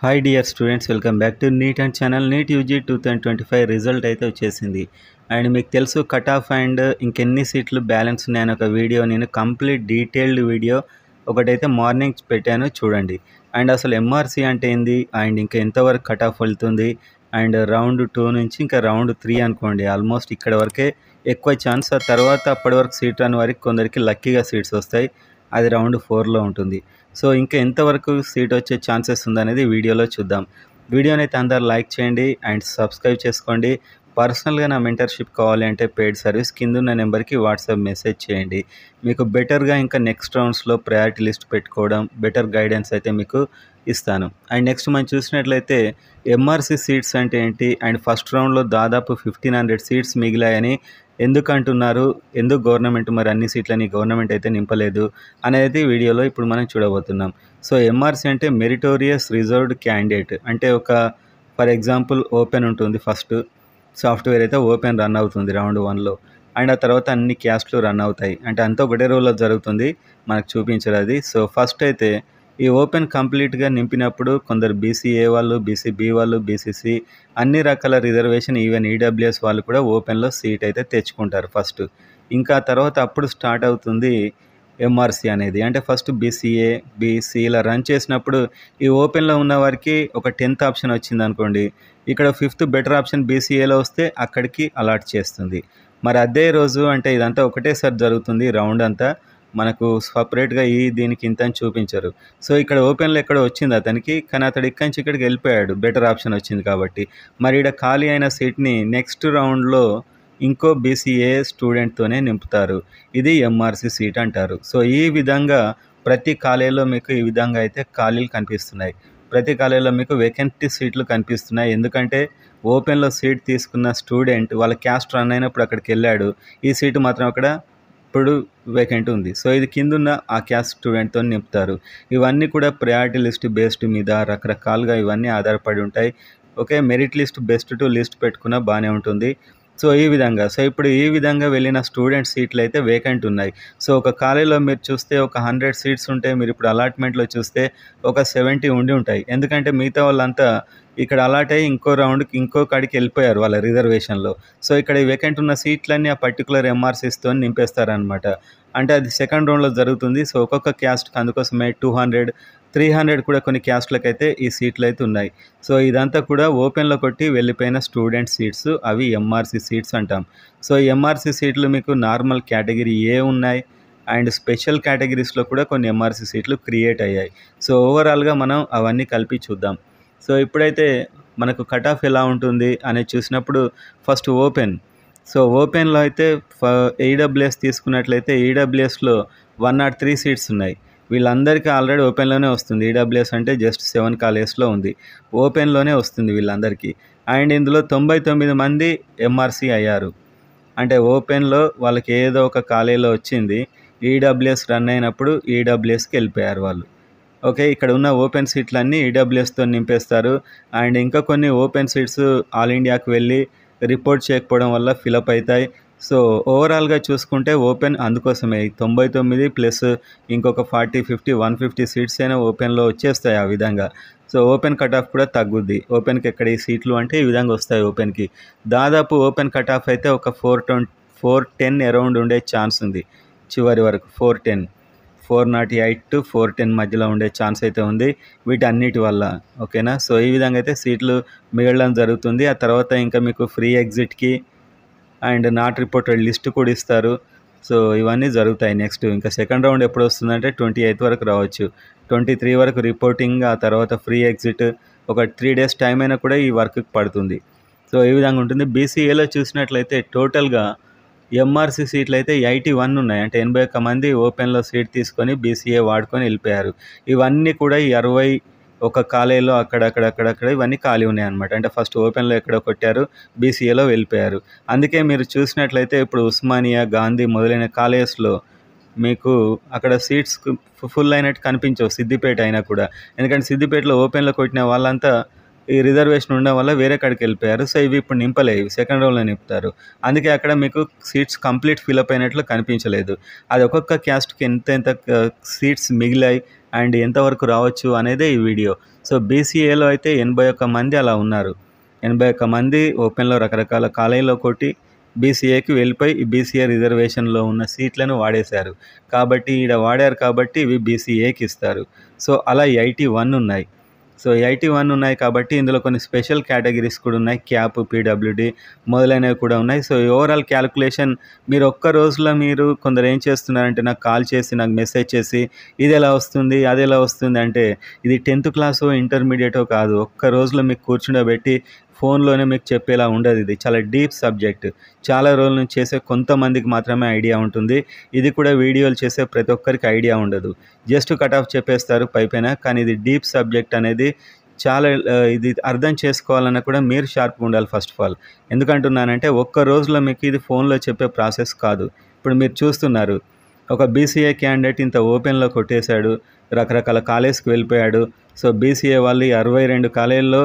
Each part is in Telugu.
Hi dear students, welcome back to NEET and channel. NEET UG 2025 result అయితే వచ్చేసింది. అండ్ మీకు తెలుసు కట్ ఆఫ్ అండ్ ఇంకెన్ని సీట్లు బ్యాలెన్స్ ఉన్నాయని ఒక వీడియో నేను కంప్లీట్ డీటెయిల్డ్ వీడియో ఒకటైతే మార్నింగ్ పెట్టాను, చూడండి. అండ్ అసలు ఎంఆర్సీ అంటే ఏంది, అండ్ ఇంకా ఎంతవరకు కట్ ఆఫ్ వెళ్తుంది, అండ్ రౌండ్ 2 నుంచి ఇంకా రౌండ్ 3 అనుకోండి. ఆల్మోస్ట్ ఇక్కడ వరకే ఎక్కువ ఛాన్స్. ఆ తర్వాత అప్పటి వరకు సీట్ రాని వారికి కొందరికి లక్కీగా సీట్స్ వస్తాయి, అది రౌండ్ 4లో ఉంటుంది. సో ఇంకా ఎంతవరకు సీట్ వచ్చే ఛాన్సెస్ ఉందనేది వీడియోలో చూద్దాం. వీడియోని అయితే అందరు లైక్ చేయండి అండ్ సబ్స్క్రైబ్ చేసుకోండి. పర్సనల్గా నా మెంటర్షిప్ కావాలి అంటే పెయిడ్ సర్వీస్ కింద ఉన్న నెంబర్కి వాట్సాప్ మెసేజ్ చేయండి. మీకు బెటర్గా ఇంకా నెక్స్ట్ రౌండ్స్లో ప్రయారిటీ లిస్ట్ పెట్టుకోవడం, బెటర్ గైడెన్స్ అయితే మీకు ఇస్తాను. అండ్ నెక్స్ట్ మనం చూసినట్లయితే ఎంఆర్సీ సీట్స్ అంటే ఏంటి, అండ్ ఫస్ట్ రౌండ్లో దాదాపు 1500 సీట్స్ మిగిలాయని ఎందుకు అంటున్నారు, ఎందుకు గవర్నమెంట్ మరి అన్ని సీట్లని గవర్నమెంట్ అయితే నింపలేదు అనేది వీడియోలో ఇప్పుడు మనం చూడబోతున్నాం. సో ఎంఆర్సీ అంటే మెరిటోరియస్ రిజర్వ్డ్ క్యాండిడేట్, అంటే ఒక ఫర్ ఎగ్జాంపుల్ ఓపెన్ ఉంటుంది, ఫస్ట్ సాఫ్ట్వేర్ అయితే ఓపెన్ రన్ అవుతుంది రౌండ్ 1లో, అండ్ ఆ తర్వాత అన్ని క్యాస్ట్లు రన్ అవుతాయి. అంటే అంతా ఒకటే రోజులో జరుగుతుంది, మనకు చూపించరు అది. సో ఫస్ట్ అయితే ఈ ఓపెన్ కంప్లీట్గా నింపినప్పుడు కొందరు బీసీఏ వాళ్ళు, బీసీబీ వాళ్ళు, బీసీసీ అన్ని రకాల రిజర్వేషన్, ఈవెన్ ఈడబ్ల్యూఎస్ వాళ్ళు కూడా ఓపెన్లో సీట్ అయితే తెచ్చుకుంటారు ఫస్ట్. ఇంకా తర్వాత అప్పుడు స్టార్ట్ అవుతుంది ఎంఆర్సీ అనేది. అంటే ఫస్ట్ బీసీఏ, బీసీ ఇలా రన్ చేసినప్పుడు ఈ ఓపెన్లో ఉన్న వారికి ఒక 10th ఆప్షన్ వచ్చింది అనుకోండి, ఇక్కడ 5th బెటర్ ఆప్షన్ బీసీఏలో వస్తే అక్కడికి అలాట్ చేస్తుంది. మరి అదే రోజు, అంటే ఇదంతా ఒకటేసారి జరుగుతుంది రౌండ్ అంతా, మనకు సపరేట్గా దీనికి ఇంత అని చూపించరు. సో ఇక్కడ ఓపెన్లో ఎక్కడో వచ్చింది అతనికి, కానీ అతడు ఇక్కడి నుంచి ఇక్కడికి వెళ్ళిపోయాడు, బెటర్ ఆప్షన్ వచ్చింది కాబట్టి. మరి ఇక్కడ ఖాళీ అయిన సీట్ని నెక్స్ట్ రౌండ్లో ఇంకో బీసీఏ స్టూడెంట్తోనే నింపుతారు. ఇది ఎంఆర్సీ సీట్ అంటారు. సో ఈ విధంగా ప్రతి కాలేజీలో మీకు ఈ విధంగా అయితే ఖాళీలు కనిపిస్తున్నాయి. ప్రతి కాలేజీలో మీకు వేకెంట్ సీట్లు కనిపిస్తున్నాయి. ఎందుకంటే ఓపెన్లో సీట్ తీసుకున్న స్టూడెంట్ వాళ్ళ క్యాస్ట్ రన్ అయినప్పుడు అక్కడికి వెళ్ళాడు, ఈ సీటు మాత్రం అక్కడ ఇప్పుడు వేకెంట్ ఉంది. సో ఇది కిందున్న ఆ క్యాస్ట్ స్టూడెంట్తో నింపుతారు. ఇవన్నీ కూడా ప్రయారిటీ లిస్ట్ బేస్డ్ మీద రకరకాలుగా ఇవన్నీ ఆధారపడి ఉంటాయి. Okay, merit list best to list పెట్టుకున్నా బాగానే ఉంటుంది. సో ఈ విధంగా, సో ఇప్పుడు ఈ విధంగా వెళ్ళిన స్టూడెంట్ సీట్లు అయితే వేకెంట్ ఉన్నాయి. సో ఒక కాలేజీలో మీరు చూస్తే ఒక 100 సీట్స్ ఉంటే, మీరు ఇప్పుడు అలాట్మెంట్లో చూస్తే ఒక 70 ఉండి ఉంటాయి. ఎందుకంటే మిగతా వాళ్ళంతా ఇక్కడ అలాట్ అయ్యి ఇంకో రౌండ్కి ఇంకో కాడికి వెళ్ళిపోయారు వాళ్ళ రిజర్వేషన్లో. సో ఇక్కడ ఈ వేకెంట్ ఉన్న సీట్లన్నీ ఆ పర్టికులర్ ఎంఆర్సీస్తో నింపేస్తారనమాట. అంటే అది సెకండ్ రౌండ్లో జరుగుతుంది. సో ఒక్కొక్క క్యాస్ట్కి అందుకోసమే 200, 300 కూడా కొన్ని క్యాస్ట్లకైతే ఈ సీట్లు అయితే ఉన్నాయి. సో ఇదంతా కూడా ఓపెన్లో కొట్టి వెళ్ళిపోయిన స్టూడెంట్ సీట్స్, అవి ఎంఆర్సీ సీట్స్ అంటాం. సో ఈ ఎంఆర్సీ సీట్లు మీకు నార్మల్ కేటగిరీ ఏ ఉన్నాయి, అండ్ స్పెషల్ కేటగిరీస్లో కూడా కొన్ని ఎంఆర్సీ సీట్లు క్రియేట్ అయ్యాయి. సో ఓవరాల్గా మనం అవన్నీ కలిపి చూద్దాం. సో ఇప్పుడైతే మనకు కట్ ఆఫ్ ఎలా ఉంటుంది అనేది చూసినప్పుడు ఫస్ట్ ఓపెన్. సో ఓపెన్లో అయితే ఈడబ్ల్యూఎస్ తీసుకున్నట్లయితే ఈడబ్ల్యూఎస్లో 103 సీట్స్ ఉన్నాయి. వీళ్ళందరికీ ఆల్రెడీ ఓపెన్లోనే వస్తుంది. ఈడబ్ల్యూఎస్ అంటే జస్ట్ 7 కాలేజెస్లో ఉంది, ఓపెన్లోనే వస్తుంది వీళ్ళందరికీ. అండ్ ఇందులో 99 మంది ఎంఆర్సీ అయ్యారు. అంటే ఓపెన్లో వాళ్ళకి ఏదో ఒక కాలేజీలో వచ్చింది, ఈడబ్ల్యూఎస్ రన్ అయినప్పుడు ఈడబ్ల్యూఎస్కి వెళ్ళిపోయారు వాళ్ళు. ఓకే, ఇక్కడ ఉన్న ఓపెన్ సీట్లన్నీ ఈడబ్ల్యూఎస్తో నింపేస్తారు. అండ్ ఇంకా కొన్ని ఓపెన్ సీట్స్ ఆల్ ఇండియాకి వెళ్ళి రిపోర్ట్ చేయకపోవడం వల్ల ఫిలప్ అవుతాయి. సో ఓవరాల్గా చూసుకుంటే ఓపెన్ అందుకోసమే 99 ప్లస్ ఇంకొక 40, 50, 150 సీట్స్ అయినా ఓపెన్లో వచ్చేస్తాయి ఆ విధంగా. సో ఓపెన్ కట్ ఆఫ్ కూడా తగ్గుద్ది. ఓపెన్కి ఎక్కడ ఈ సీట్లు అంటే ఈ విధంగా వస్తాయి. ఓపెన్కి దాదాపు ఓపెన్ కట్ ఆఫ్ అయితే ఒక 410 అరౌండ్ ఉండే ఛాన్స్ ఉంది, చివరి వరకు 410, 408 to 410 మధ్యలో ఉండే ఛాన్స్ అయితే ఉంది వీటన్నిటి వల్ల. ఓకేనా, సో ఈ విధంగా అయితే సీట్లు మిగలడం జరుగుతుంది. ఆ తర్వాత ఇంకా మీకు ఫ్రీ ఎగ్జిట్కి అండ్ నాట్ రిపోర్టెడ్ లిస్ట్ కూడా ఇస్తారు. సో ఇవన్నీ జరుగుతాయి. నెక్స్ట్ ఇంకా సెకండ్ రౌండ్ ఎప్పుడు వస్తుందంటే 28 వరకు రావచ్చు, 23 వరకు రిపోర్టింగ్, ఆ తర్వాత ఫ్రీ ఎగ్జిట్, ఒక 3 days టైం అయినా కూడా ఈ వర్క్కి పడుతుంది. సో ఈ విధంగా ఉంటుంది. బీసీఏలో చూసినట్లయితే టోటల్గా ఎంఆర్సీ సీట్లు అయితే 81 ఉన్నాయి. అంటే 81 మంది ఓపెన్లో సీట్ తీసుకొని బీసీఏ వాడుకొని వెళ్ళిపోయారు. ఇవన్నీ కూడా ఈ 61 కాలేజీలో అక్కడక్కడ ఇవన్నీ ఖాళీ ఉన్నాయి అనమాట. అంటే ఫస్ట్ ఓపెన్లో ఎక్కడో కొట్టారు, బీసీఏలో వెళ్ళిపోయారు. అందుకే మీరు చూసినట్లయితే ఇప్పుడు ఉస్మానియా, గాంధీ మొదలైన కాలేజెస్లో మీకు అక్కడ సీట్స్ ఫుల్ అయినట్టు కనిపించవు, సిద్దిపేట అయినా కూడా. ఎందుకంటే సిద్దిపేటలో ఓపెన్లో కొట్టిన వాళ్ళంతా ఈ రిజర్వేషన్ ఉండడం వల్ల వేరే కాడికి వెళ్ళిపోయారు. సో ఇవి ఇప్పుడు నింపలేవు, సెకండ్ రౌండ్లో నింపుతారు. అందుకే అక్కడ మీకు సీట్స్ కంప్లీట్ ఫిలప్ అయినట్లు కనిపించలేదు. అది ఒక్కొక్క క్యాస్ట్కి ఎంత సీట్స్ మిగిలాయి అండ్ ఎంతవరకు రావచ్చు అనేదే ఈ వీడియో. సో బీసీఏలో అయితే 81 మంది అలా ఉన్నారు. 81 మంది ఓపెన్‌లో రకరకాల కాలేజీలో కొట్టి బీసీఏకి వెళ్ళిపోయి ఈ బీసీఏ రిజర్వేషన్‌లో ఉన్న సీట్లను వాడేశారు. కాబట్టి ఈడ వాడారు కాబట్టి ఇవి బీసీఏకి ఇస్తారు. సో అలా 81 ఉన్నాయి. సో 81 ఉన్నాయి కాబట్టి ఇందులో కొన్ని స్పెషల్ కేటగిరీస్ కూడా ఉన్నాయి. క్యాప్, పీడబ్ల్యూడీ మొదలైనవి కూడా ఉన్నాయి. సో ఓవరాల్ క్యాలిక్యులేషన్ మీరు ఒక్క రోజులో మీరు కొందరు ఏం చేస్తున్నారంటే నాకు కాల్ చేసి నాకు మెసేజ్ చేసి ఇది ఎలా వస్తుంది, అది ఎలా వస్తుంది అంటే ఇది 10th క్లాసో ఇంటర్మీడియేటో కాదు. ఒక్క రోజులో మీకు కూర్చుండబెట్టి ఫోన్లోనే మీకు చెప్పేలా ఉండదు. ఇది చాలా డీప్ సబ్జెక్ట్. చాలా రోజుల నుంచి చేసే కొంతమందికి మాత్రమే ఐడియా ఉంటుంది. ఇది కూడా వీడియోలు చేసే ప్రతి ఒక్కరికి ఐడియా ఉండదు. జస్ట్ కట్ ఆఫ్ చెప్పేస్తారు పైపైన. కానీ ఇది డీప్ సబ్జెక్ట్ అనేది చాలా ఇది అర్థం చేసుకోవాలన్నా కూడా మీరు షార్ప్గా ఉండాలి ఫస్ట్ ఆఫ్ ఆల్. ఎందుకంటున్నానంటే ఒక్క రోజులో మీకు ఇది ఫోన్లో చెప్పే ప్రాసెస్ కాదు. ఇప్పుడు మీరు చూస్తున్నారు ఒక బీసీఏ క్యాండిడేట్ ఇంత ఓపెన్లో కొట్టేశాడు, రకరకాల కాలేజ్కి వెళ్ళిపోయాడు. సో బీసీఏ వాళ్ళు 62 కాలేజీల్లో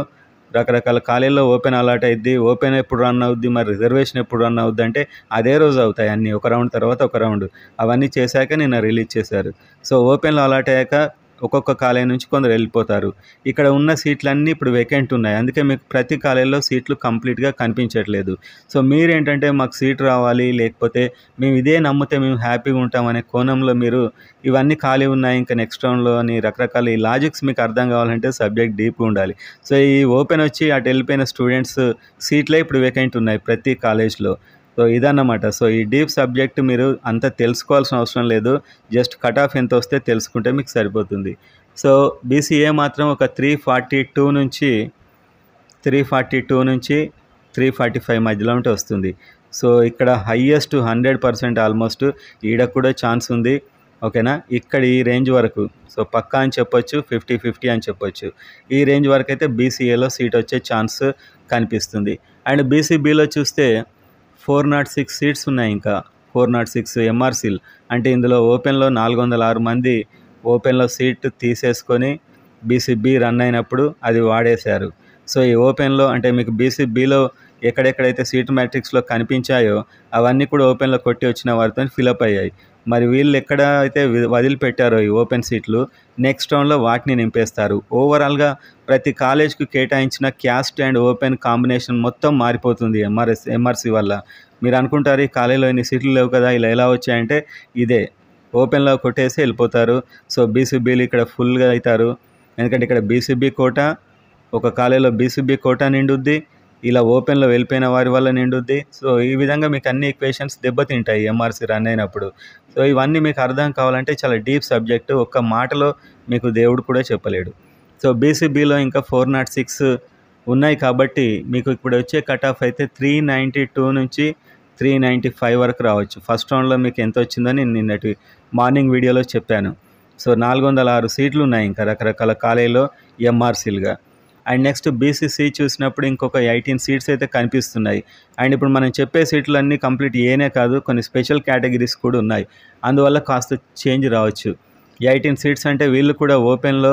రకరకాల కాలేజీల్లో ఓపెన్ అలాట్ అయిద్ది. ఓపెన్ ఎప్పుడు రన్ అవుద్ది, మరి రిజర్వేషన్ ఎప్పుడు రన్ అవుద్ది అంటే అదే రోజు అవుతాయి అన్నీ. ఒక రౌండ్ తర్వాత ఒక రౌండ్ అవన్నీ చేశాక నిన్న రిలీజ్ చేశారు. సో ఓపెన్లో అలాట్ అయ్యాక ఒక్కొక్క కాలేజ్ నుంచి కొందరు వెళ్ళిపోతారు. ఇక్కడ ఉన్న సీట్లన్నీ ఇప్పుడు వేకెంట్ ఉన్నాయి. అందుకే మీకు ప్రతి కాలేజీలో సీట్లు కంప్లీట్గా కనిపించట్లేదు. సో మీరేంటంటే మాకు సీట్ రావాలి, లేకపోతే మేము ఇదే నమ్మితే మేము హ్యాపీగా ఉంటామనే కోణంలో మీరు ఇవన్నీ ఖాళీ ఉన్నాయి ఇంకా నెక్స్ట్ రౌండ్లో అని రకరకాల ఈ లాజిక్స్ మీకు అర్థం కావాలంటే సబ్జెక్ట్ డీప్గా ఉండాలి. సో ఈ ఓపెన్ వచ్చి అటు వెళ్ళిపోయిన స్టూడెంట్స్ సీట్లే ఇప్పుడు వేకెంట్ ఉన్నాయి ప్రతి కాలేజ్లో. సో ఇదన్నమాట. సో ఈ డీప్ సబ్జెక్ట్ మీరు అంత తెలుసుకోవాల్సిన అవసరం లేదు. జస్ట్ కట్ ఆఫ్ ఎంత వస్తే తెలుసుకుంటే మీకు సరిపోతుంది. సో బీసీఏ మాత్రం ఒక 342 నుంచి 345 మధ్యలో ఉంటే వస్తుంది. సో ఇక్కడ హయ్యెస్ట్ 100% ఆల్మోస్ట్ ఈడ కూడా ఛాన్స్ ఉంది. ఓకేనా, ఇక్కడ ఈ రేంజ్ వరకు సో పక్కా అని చెప్పొచ్చు, 50-50 అని చెప్పొచ్చు. ఈ రేంజ్ వరకు అయితే బీసీఏలో సీట్ వచ్చే ఛాన్స్ కనిపిస్తుంది. అండ్ బీసీబీలో చూస్తే 406 సీట్స్ ఉన్నాయి. ఇంకా 406 ఎంఆర్సీలు అంటే ఇందులో ఓపెన్లో 406 మంది ఓపెన్లో సీట్ తీసేసుకొని బీసీబీ రన్ అయినప్పుడు అది వాడేశారు. సో ఈ ఓపెన్లో అంటే మీకు బీసీబీలో ఎక్కడెక్కడైతే సీట్ మ్యాట్రిక్స్లో కనిపించాయో అవన్నీ కూడా ఓపెన్లో కొట్టి వచ్చిన వారితో ఫిలప్ అయ్యాయి. మరి వీళ్ళు ఎక్కడ అయితే వదిలిపెట్టారో ఈ ఓపెన్ సీట్లు నెక్స్ట్ రౌండ్లో వాటిని నింపేస్తారు. ఓవరాల్గా ప్రతి కాలేజ్కి కేటాయించిన క్యాస్ట్ అండ్ ఓపెన్ కాంబినేషన్ మొత్తం మారిపోతుంది ఎంఆర్సీ వల్ల. మీరు అనుకుంటారు ఈ కాలేజీలో ఎన్ని సీట్లు లేవు కదా ఇలా ఎలా వచ్చాయంటే ఇదే ఓపెన్లో కొట్టేసి వెళ్ళిపోతారు. సో బీసీబీలు ఇక్కడ ఫుల్గా అవుతారు. ఎందుకంటే ఇక్కడ బీసీబీ కోటా ఒక కాలేజీలో బీసీబీ కోటా నిండుద్ది, ఇలా ఓపెన్లో వెళ్ళిపోయిన వారి వల్ల నిండుద్ది. సో ఈ విధంగా మీకు అన్ని ఈక్వేషన్స్ దెబ్బతింటాయి ఎంఆర్సీ రన్ అయినప్పుడు. సో ఇవన్నీ మీకు అర్థం కావాలంటే చాలా డీప్ సబ్జెక్టు. ఒక్క మాటలో మీకు దేవుడు కూడా చెప్పలేడు. సో బీసీబీలో ఇంకా 406 ఉన్నాయి కాబట్టి మీకు ఇప్పుడు వచ్చే కట్ ఆఫ్ అయితే 392 నుంచి 395 వరకు రావచ్చు. ఫస్ట్ రౌండ్లో మీకు ఎంత వచ్చిందని నిన్నటి మార్నింగ్ వీడియోలో చెప్పాను. సో 406 సీట్లు ఉన్నాయి ఇంకా రకరకాల కాలేజీలో ఎంఆర్సీలుగా. అండ్ నెక్స్ట్ బీసీసీ చూసినప్పుడు ఇంకొక 18 సీట్స్ అయితే కనిపిస్తున్నాయి. అండ్ ఇప్పుడు మనం చెప్పే సీట్లు అన్నీ కంప్లీట్ ఏనే కాదు, కొన్ని స్పెషల్ కేటగిరీస్ కూడా ఉన్నాయి. అందువల్ల కాస్త చేంజ్ రావచ్చు. 18 సీట్స్ అంటే వీళ్ళు కూడా ఓపెన్లో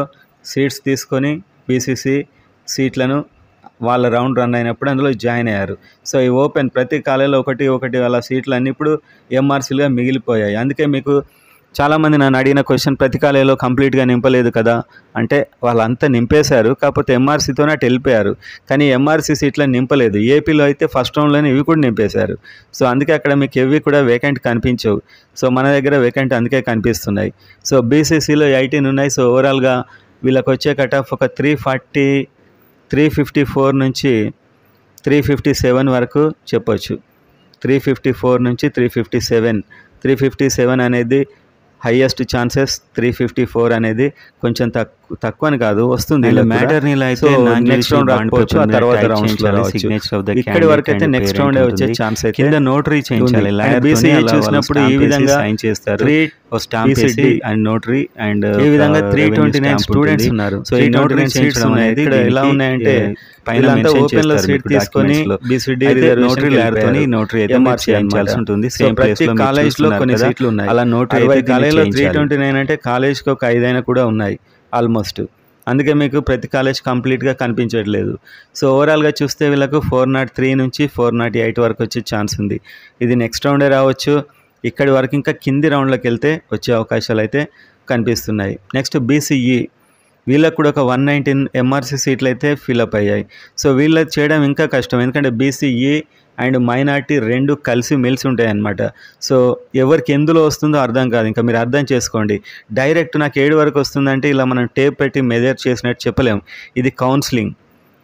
సీట్స్ తీసుకొని బీసీసీ సీట్లను వాళ్ళ రౌండ్ రన్ అయినప్పుడు అందులో జాయిన్ అయ్యారు. సో ఈ ఓపెన్ ప్రతి కాలేజీలో ఒకటి అలా సీట్లు అన్నీ ఇప్పుడు ఎంఆర్సీలుగా మిగిలిపోయాయి. అందుకే మీకు చాలామంది నన్ను అడిగిన క్వశ్చన్ ప్రతి కాలేజీలో కంప్లీట్గా నింపలేదు కదా అంటే వాళ్ళంతా నింపేశారు, కాకపోతే ఎంఆర్సీతోనే అటు వెళ్ళిపోయారు. కానీ ఎంఆర్సీ సీట్లను నింపలేదు. ఏపీలో అయితే ఫస్ట్ రౌండ్లోనే ఇవి కూడా నింపేశారు. సో అందుకే అక్కడ మీకు ఇవి కూడా వేకెంట్ కనిపించవు. సో మన దగ్గర వేకెంట్ అందుకే కనిపిస్తున్నాయి. సో బీసీసీలో 18 ఉన్నాయి. సో ఓవరాల్గా వీళ్ళకి వచ్చే కట్ ఆఫ్ ఒక 354 నుంచి 357 వరకు చెప్పొచ్చు. 354 నుంచి 357 అనేది హైయెస్ట్ ఛాన్సెస్. 354 అనేది కొంచెం తక్కువ అని కాదు, వస్తుంది. మ్యాటర్ని అయితే నెక్స్ట్ రౌండ్ రాకపోవచ్చు, ఆ తర్వాత రౌండ్స్ ఇక్కడి వరకు అయితే నెక్స్ట్ రౌండ్ వచ్చే ఛాన్స్ అయితే కింద నోటరీ చేయించాలి. బీసీఈ చూసినప్పుడు ఈ విధంగా సైన్ చేస్తారు. అండ్ నోటరీ అండ్ ఈ విధంగా 329 స్టూడెంట్స్ ఉన్నారు. సో ఈ నోటరీ చేయించడం అనేది ఇక్కడ ఎలా ఉన్నాయంటే పైన ఓపెన్ లో సీట్ తీసుకొని బీసీడీ నోటరీ లాయర్తోని నోటరీ అయితే చేయించాల్సి ఉంటుంది. సేమ్ ప్లేస్ లో కాలేజ్ లో కొన్ని సీట్లు ఉన్నాయి. అలా నోటరీ కాలేజ్లో 329 అంటే కాలేజ్కి ఒక 5 అయినా కూడా ఉన్నాయి ఆల్మోస్ట్. అందుకే మీకు ప్రతి కాలేజ్ కంప్లీట్గా కనిపించట్లేదు. సో ఓవరాల్గా చూస్తే వీళ్ళకు 403 నుంచి 408 వరకు వచ్చే ఛాన్స్ ఉంది. ఇది నెక్స్ట్ రౌండే రావచ్చు. ఇక్కడి వరకు ఇంకా కింది రౌండ్లోకి వెళ్తే వచ్చే అవకాశాలు అయితే కనిపిస్తున్నాయి. నెక్స్ట్ వీళ్ళకి కూడా ఒక 119 ఎంఆర్సీ సీట్లు అయితే ఫిలప్ అయ్యాయి. సో వీళ్ళది చేయడం ఇంకా కష్టం. ఎందుకంటే బీసీఈ అండ్ మైనార్టీ 2 కలిసి మెలిసి ఉంటాయన్నమాట. సో ఎవరికి ఎందులో వస్తుందో అర్థం కాదు. ఇంకా మీరు అర్థం చేసుకోండి. డైరెక్ట్ నాకు 7 వరకు వస్తుందంటే ఇలా మనం టేప్ పెట్టి మెజర్ చేసినట్టు చెప్పలేం. ఇది కౌన్సిలింగ్.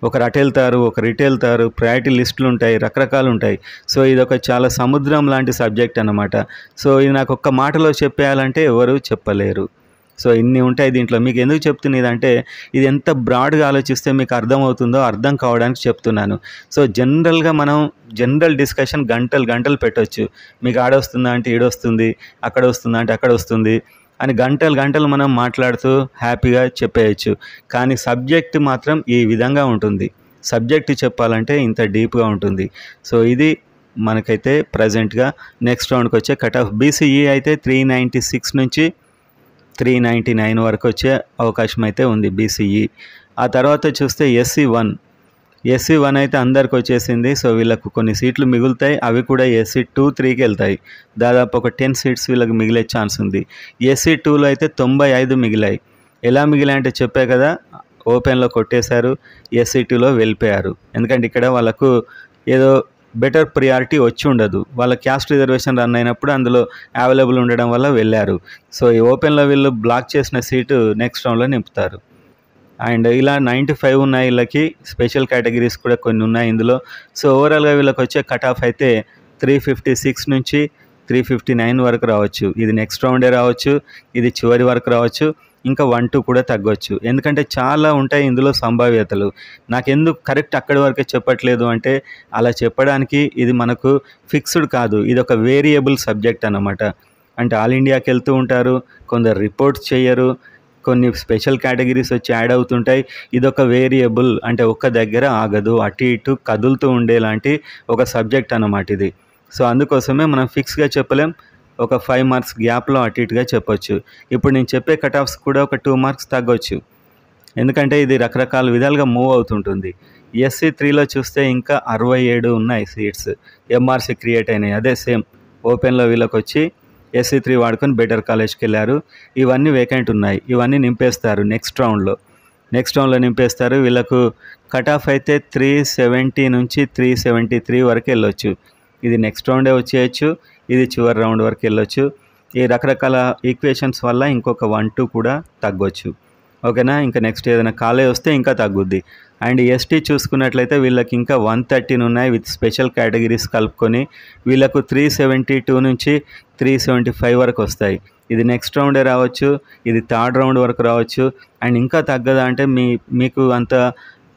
ఒకరు అటు వెళ్తారు, ఒకరు ఇటు వెళ్తారు, ప్రయారిటీ లిస్టులు ఉంటాయి, రకరకాలు ఉంటాయి. సో ఇదొక చాలా సముద్రం లాంటి సబ్జెక్ట్ అన్నమాట. సో ఇది నాకు ఒక్క మాటలో చెప్పేయాలంటే ఎవరు చెప్పలేరు. సో ఇన్ని ఉంటాయి దీంట్లో. మీకు ఎందుకు చెప్తున్నదంటే ఇది ఎంత బ్రాడ్గా ఆలోచిస్తే మీకు అర్థమవుతుందో అర్థం కావడానికి చెప్తున్నాను. సో జనరల్గా మనం జనరల్ డిస్కషన్ గంటలు పెట్టవచ్చు. మీకు ఆడొస్తుందా అంటే ఈడొస్తుంది, అక్కడ వస్తుందా అంటే అక్కడ వస్తుంది అని గంటలు మనం మాట్లాడుతూ హ్యాపీగా చెప్పేయచ్చు. కానీ సబ్జెక్ట్ మాత్రం ఈ విధంగా ఉంటుంది. సబ్జెక్ట్ చెప్పాలంటే ఇంత డీప్గా ఉంటుంది. సో ఇది మనకైతే ప్రజెంట్గా నెక్స్ట్ రౌండ్కి వచ్చే కట్ ఆఫ్. బీసీఈ అయితే 396 నుంచి 399 వరకు వచ్చే అవకాశం అయితే ఉంది బీసీఈ. ఆ తర్వాత చూస్తే ఎస్సీ1 అయితే అందరికి వచ్చేసింది. సో వీళ్ళకు కొన్ని సీట్లు మిగులుతాయి. అవి కూడా ఎస్సీ2, 3కి వెళ్తాయి. దాదాపు ఒక 10 సీట్స్ వీళ్ళకి మిగిలే ఛాన్స్ ఉంది. ఎస్సీ2లో అయితే 95 మిగిలాయి. ఎలా మిగిలాయంటే చెప్పే కదా, ఓపెన్లో కొట్టేశారు, ఎస్సీ2లో వెళ్ళిపోయారు. ఎందుకంటే ఇక్కడ వాళ్ళకు ఏదో బెటర్ ప్రియారిటీ వచ్చి ఉండదు. వాళ్ళ క్యాస్ట్ రిజర్వేషన్ రన్ అయినప్పుడు అందులో అవైలబుల్ ఉండడం వల్ల వెళ్ళారు. సో ఈ ఓపెన్లో వీళ్ళు బ్లాక్ చేసిన సీటు నెక్స్ట్ రౌండ్లో నింపుతారు. అండ్ ఇలా 95 ఉన్నాయి. వీళ్ళకి స్పెషల్ కేటగిరీస్ కూడా కొన్ని ఉన్నాయి ఇందులో. సో ఓవరాల్గా వీళ్ళకి వచ్చే కట్ ఆఫ్ అయితే 356 నుంచి 359 వరకు రావచ్చు. ఇది నెక్స్ట్ రౌండే రావచ్చు, ఇది చివరి వరకు రావచ్చు, ఇంకా 1-2 కూడా తగ్గవచ్చు. ఎందుకంటే చాలా ఉంటాయి ఇందులో సంభావ్యతలు. నాకెందుకు కరెక్ట్ అక్కడి వరకే చెప్పట్లేదు అంటే అలా చెప్పడానికి ఇది మనకు ఫిక్స్డ్ కాదు. ఇది ఒక వేరియబుల్ సబ్జెక్ట్ అన్నమాట. అంటే ఆల్ ఇండియాకి వెళ్తూ ఉంటారు, కొందరు రిపోర్ట్స్ చేయరు, కొన్ని స్పెషల్ కేటగిరీస్ వచ్చి యాడ్ అవుతుంటాయి. ఇదొక వేరియబుల్, అంటే ఒక్క దగ్గర ఆగదు, అటు ఇటు కదులుతూ ఉండేలాంటి ఒక సబ్జెక్ట్ అన్నమాట ఇది. సో అందుకోసమే మనం ఫిక్స్గా చెప్పలేం. ఒక 5 మార్క్స్ గ్యాప్లో అటు ఇటుగా చెప్పొచ్చు. ఇప్పుడు నేను చెప్పే కట్ ఆఫ్స్ కూడా ఒక 2 మార్క్స్ తగ్గొచ్చు. ఎందుకంటే ఇది రకరకాల విధాలుగా మూవ్ అవుతుంటుంది. ఎస్సీ3లో చూస్తే ఇంకా 67 ఉన్నాయి సీట్స్ ఎంఆర్సీ క్రియేట్ అయినాయి. అదే సేమ్ ఓపెన్లో వీళ్ళకి వచ్చి ఎస్సీ3 వాడుకొని బెటర్ కాలేజ్కి వెళ్ళారు. ఇవన్నీ వేకెంట్ ఉన్నాయి. ఇవన్నీ నింపేస్తారు నెక్స్ట్ రౌండ్లో నింపేస్తారు. వీళ్ళకు కట్ ఆఫ్ అయితే 370 నుంచి 373 వరకు వెళ్ళొచ్చు. ఇది నెక్స్ట్ రౌండే వచ్చేయచ్చు, ఇది చివరి రౌండ్ వరకు వెళ్ళొచ్చు. ఈ రకరకాల ఈక్వేషన్స్ వల్ల ఇంకొక 1-2 కూడా తగ్గొచ్చు. ఓకేనా. ఇంకా నెక్స్ట్ ఏదైనా కాలేజ్ వస్తే ఇంకా తగ్గుద్ది. అండ్ ఎస్టీ చూసుకున్నట్లయితే వీళ్ళకి ఇంకా 113 ఉన్నాయి విత్ స్పెషల్ కేటగిరీస్ కలుపుకొని. వీళ్ళకు 372 నుంచి 375 వరకు వస్తాయి. ఇది నెక్స్ట్ రౌండే రావచ్చు, ఇది థర్డ్ రౌండ్ వరకు రావచ్చు. అండ్ ఇంకా తగ్గదా అంటే మీకు అంత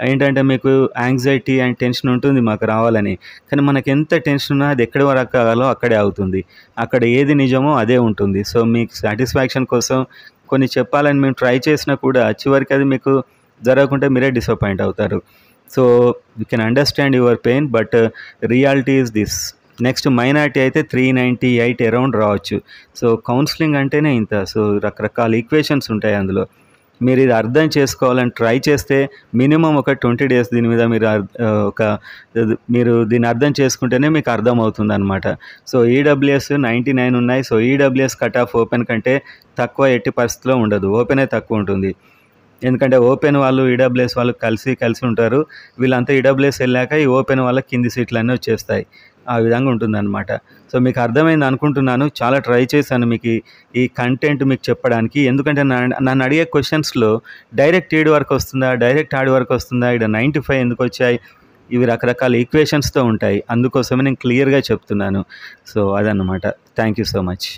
ఏంటంటే మీకు యాంగ్జైటీ అండ్ టెన్షన్ ఉంటుంది మాకు రావాలని. కానీ మనకు ఎంత టెన్షన్ ఉన్నా అది ఎక్కడి వరకు కావాలో అక్కడే అవుతుంది. అక్కడ ఏది నిజమో అదే ఉంటుంది. సో మీకు సాటిస్ఫాక్షన్ కోసం కొన్ని చెప్పాలని మేము ట్రై చేసినా కూడా చివరికి అది మీకు జరగకుంటే మీరే డిసప్పాయింట్ అవుతారు. So you can understand your pain, but reality is this. Next minority అయితే 398 అరౌండ్ రావచ్చు. సో కౌన్సిలింగ్ అంటేనే ఇంత. సో రకరకాల ఈక్వేషన్స్ ఉంటాయి అందులో. మీరు ఇది అర్థం చేసుకోవాలని ట్రై చేస్తే మినిమం ఒక 20 డేస్ దీని మీద మీరు దీన్ని అర్థం చేసుకుంటేనే మీకు అర్థమవుతుంది అనమాట. సో ఈడబ్ల్యూఎస్ 99 ఉన్నాయి. So EWS cut off open కంటే తక్కువ ఎట్టి పరిస్థితిలో ఉండదు. ఓపెనే తక్కువ ఉంటుంది. ఎందుకంటే ఓపెన్ వాళ్ళు ఈడబ్ల్యూఎస్ వాళ్ళు కలిసి ఉంటారు. వీళ్ళంతా ఈడబ్ల్యూఎస్ వెళ్ళాక ఈ ఓపెన్ వాళ్ళ కింది సీట్లన్నీ వచ్చేస్తాయి. ఆ విధంగా ఉంటుందన్నమాట. సో మీకు అర్థమైంది అనుకుంటున్నాను. చాలా ట్రై చేశాను మీకు ఈ కంటెంట్ మీకు చెప్పడానికి. ఎందుకంటే నన్ను అడిగే క్వశ్చన్స్లో డైరెక్ట్ 7 వరకు వస్తుందా, డైరెక్ట్ 6 వరకు వస్తుందా, ఇక్కడ 95 ఎందుకు వచ్చాయి, ఇవి రకరకాల ఈక్వేషన్స్తో ఉంటాయి. అందుకోసమే నేను క్లియర్గా చెప్తున్నాను. సో అదన్నమాట. Thank you so much.